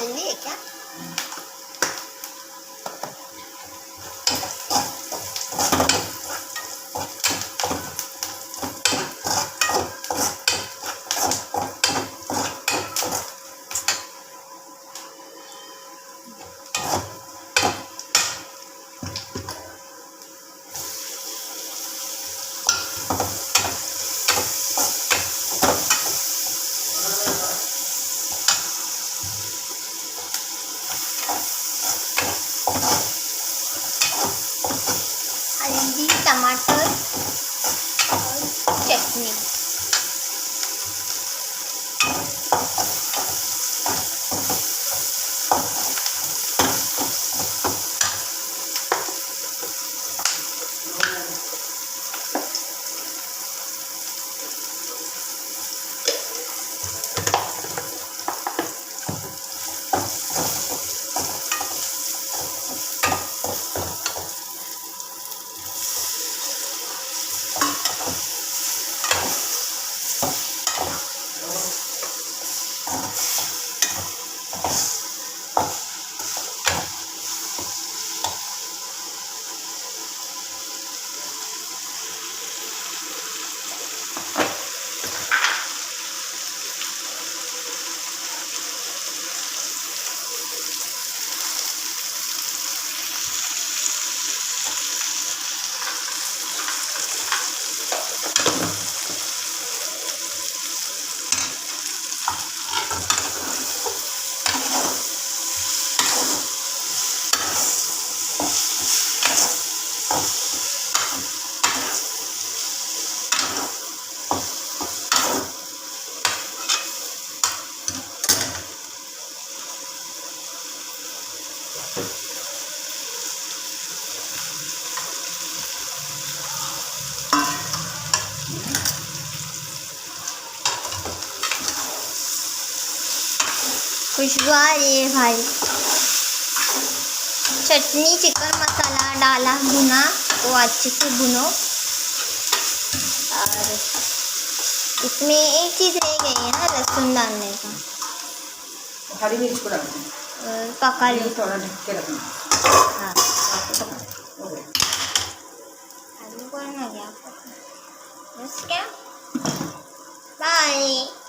डालनी है क्या? हल्दी, टमाटर और चटनी। खुशबू आ रही है भाई। चटनी, चिकन मसाला डाला, भुना, वो अच्छे से भुनो। और इसमें एक चीज़ रह गई है ना, लहसुन डालने का। हरी मिर्च को डालना, पका लो, थोड़ा ढक के रखना। हाँ आलू करना क्या, बस क्या, बाय।